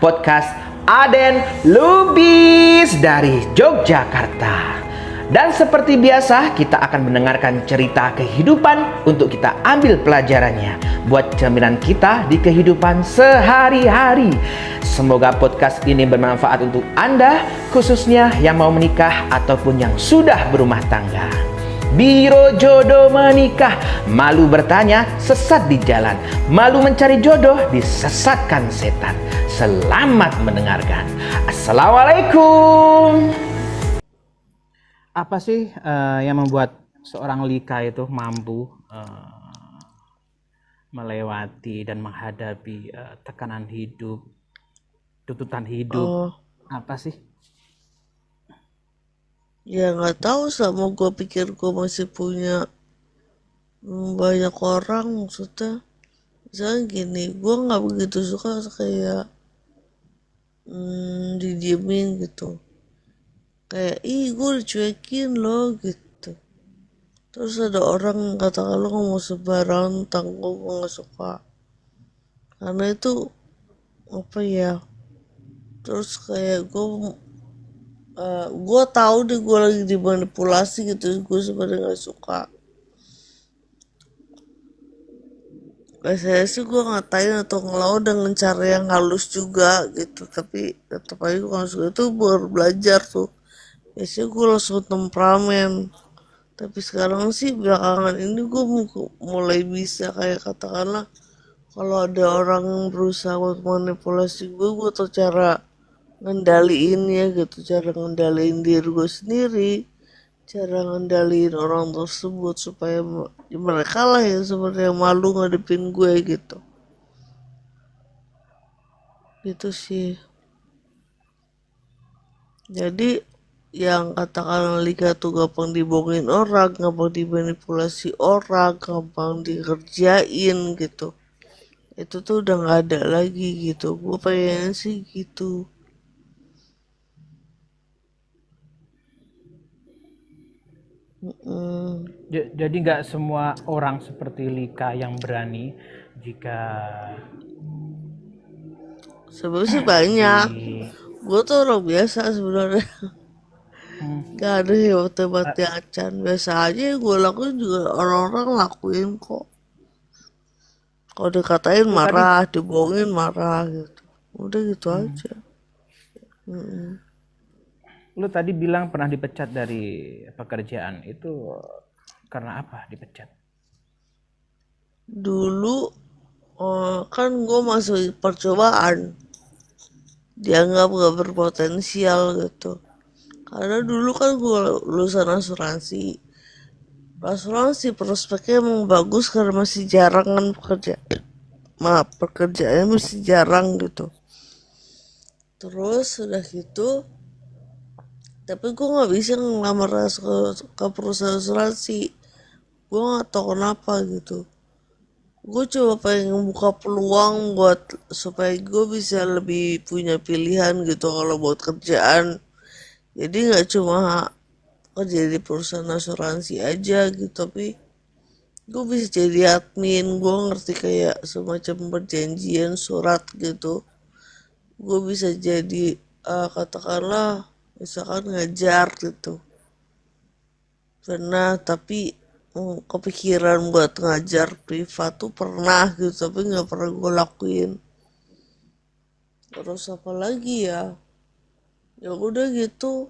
podcast Aden Lubis dari Yogyakarta. Dan seperti biasa, kita akan mendengarkan cerita kehidupan untuk kita ambil pelajarannya buat cerminan kita di kehidupan sehari-hari. Semoga podcast ini bermanfaat untuk Anda, khususnya yang mau menikah ataupun yang sudah berumah tangga. Biro jodoh menikah, malu bertanya, sesat di jalan. Malu mencari jodoh, disesatkan setan. Selamat mendengarkan. Assalamualaikum. Apa sih yang membuat seorang Lika itu mampu melewati dan menghadapi tekanan hidup, tuntutan hidup? Apa sih? Ya nggak tahu, sama gue pikir gue masih punya banyak orang. Maksudnya misalnya gini, gue nggak begitu suka kayak didiemin gitu, kayak gue dicuekin loh gitu. Terus ada orang katakan lo ngomong sembarangan tentang gue nggak suka, karena itu apa ya, terus kayak gue tahu deh gue lagi dimanipulasi gitu. Gue sebenarnya nggak suka. Biasanya sih gue ngatain atau ngelawan dengan cara yang halus juga gitu, tapi tetap aja gue nggak suka. Itu baru belajar tuh. Biasanya gue langsung temperamen, tapi sekarang sih belakangan ini gue mulai bisa kayak katakanlah kalau ada orang yang berusaha buat manipulasi gue tau cara ngendaliinnya gitu, cara ngendaliin diri gue sendiri, cara ngendaliin orang tersebut supaya mereka lah yang sebenarnya malu ngadepin gue gitu. Gitu sih. Jadi yang katakan Lika tuh gampang dibohongin orang, gampang dimanipulasi orang, gampang dikerjain gitu, itu tuh udah nggak ada lagi gitu. Gue pengen sih gitu. Jadi nggak semua orang seperti Lika yang berani jika Sebenarnya sih banyak. Gue tuh orang biasa sebenarnya. Gak ada hebat-hebatnya acan. Biasa aja yang gue lakuin juga orang-orang lakuin kok. Kalau dikatain marah, dibohongin marah gitu. Udah gitu aja. lu tadi bilang pernah dipecat dari pekerjaan, itu karena apa dipecat? Dulu kan gue masuk percobaan, dianggap gak berpotensial gitu. Karena dulu kan gue lulusan asuransi. Prospeknya emang bagus karena masih jarang kan pekerjaannya masih jarang gitu. Terus udah gitu, tapi gue nggak bisa ngelamar ke perusahaan asuransi. Gue nggak tahu kenapa gitu. Gue coba pengen buka peluang buat supaya gue bisa lebih punya pilihan gitu kalau buat kerjaan. Jadi nggak cuma kerja di perusahaan asuransi aja gitu, tapi gue bisa jadi admin. Gue ngerti kayak semacam perjanjian surat gitu. Gue bisa jadi katakanlah misalkan ngajar gitu. Pernah, tapi kepikiran buat ngajar privat tuh pernah gitu, tapi nggak pernah gue lakuin. Terus apa lagi ya? Ya udah gitu.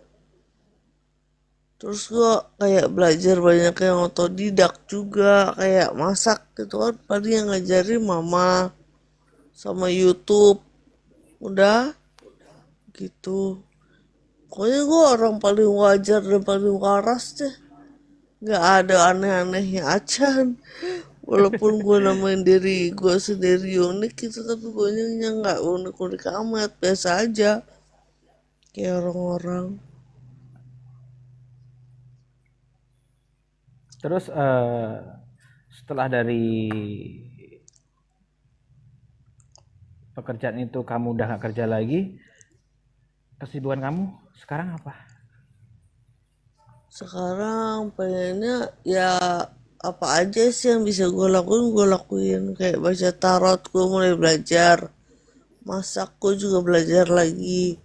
Terus gue kayak belajar banyak yang otodidak juga, kayak masak gitu kan. Paling yang ngajarin mama sama YouTube. Udah gitu. Pokoknya gue orang paling wajar dan paling waras deh. Gak ada aneh-anehnya acan. Walaupun gue namain diri gue sendiri unik gitu, tapi gue gak unik-unik amat, biasa aja kayak orang-orang. Terus setelah dari pekerjaan itu kamu udah gak kerja lagi, kesibukan kamu sekarang apa? Sekarang pengennya ya apa aja sih yang bisa gue lakuin, kayak baca tarot gue mulai belajar, masak gue juga belajar lagi.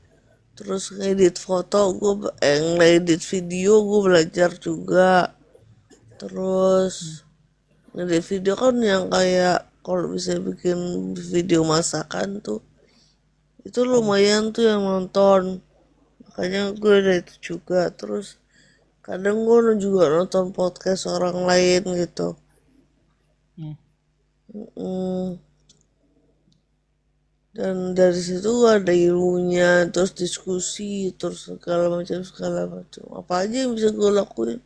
Terus ngedit foto gue, ngedit video gue belajar juga. Terus ngedit video kan yang kayak kalau bisa bikin video masakan tuh, itu lumayan tuh yang nonton. Makanya gue ada itu juga. Terus kadang gue juga nonton podcast orang lain gitu. Mm. Dan dari situ gue ada ilmunya, terus diskusi, terus segala macam. Apa aja yang bisa gue lakuin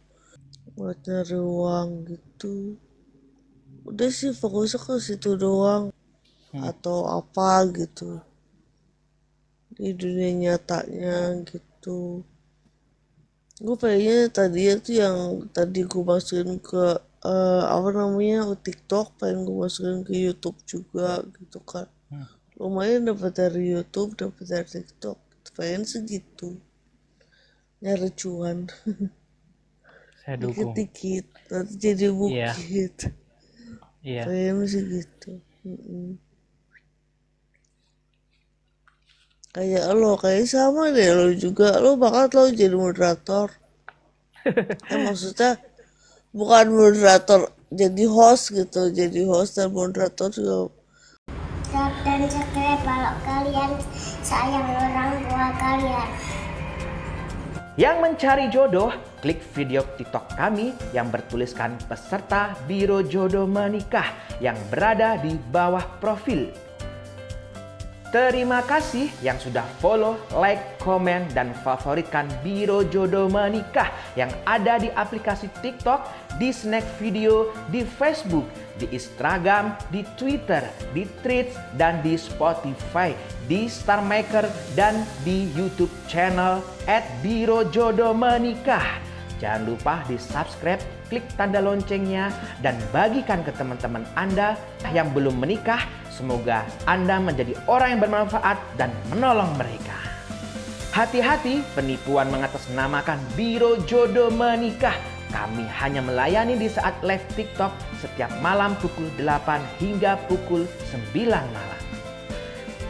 buat nyari uang gitu. Udah sih fokusnya ke situ doang. Atau apa gitu di dunia nyatanya gitu. Gue pengennya tadi tuh yang tadi gue masukin ke TikTok, pengen gue masukin ke YouTube juga gitu kan. Lumayan dapat dari YouTube, dapat dari TikTok, pengen segitu nyari cuan. Saya dukung. Dikit-dikit nanti jadi bukit. Iya. Pengen segitu. Kayak lo, kayak sama deh lo juga, lo bakat lo jadi moderator. Maksudnya bukan moderator, jadi host gitu, jadi host dan moderator juga. Dan subscribe kalau kalian sayang orang tua kalian. Yang mencari jodoh, klik video TikTok kami yang bertuliskan peserta Biro Jodoh Menikah yang berada di bawah profil. Terima kasih yang sudah follow, like, komen, dan favoritkan Biro Jodoh Menikah yang ada di aplikasi TikTok, di Snack Video, di Facebook, di Instagram, di Twitter, di Threads, dan di Spotify, di Star Maker, dan di YouTube channel @Biro Jodoh Menikah. Jangan lupa di subscribe, klik tanda loncengnya, dan bagikan ke teman-teman Anda yang belum menikah. Semoga Anda menjadi orang yang bermanfaat dan menolong mereka. Hati-hati penipuan mengatasnamakan Biro Jodoh Menikah. Kami hanya melayani di saat live TikTok setiap malam pukul 8 hingga pukul 9 malam.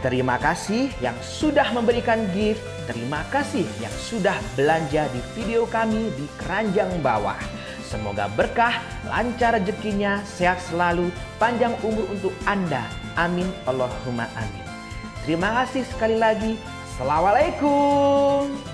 Terima kasih yang sudah memberikan gift. Terima kasih yang sudah belanja di video kami di keranjang bawah. Semoga berkah, lancar rezekinya, sehat selalu, panjang umur untuk Anda. Amin Allahumma amin. Terima kasih sekali lagi. Assalamualaikum.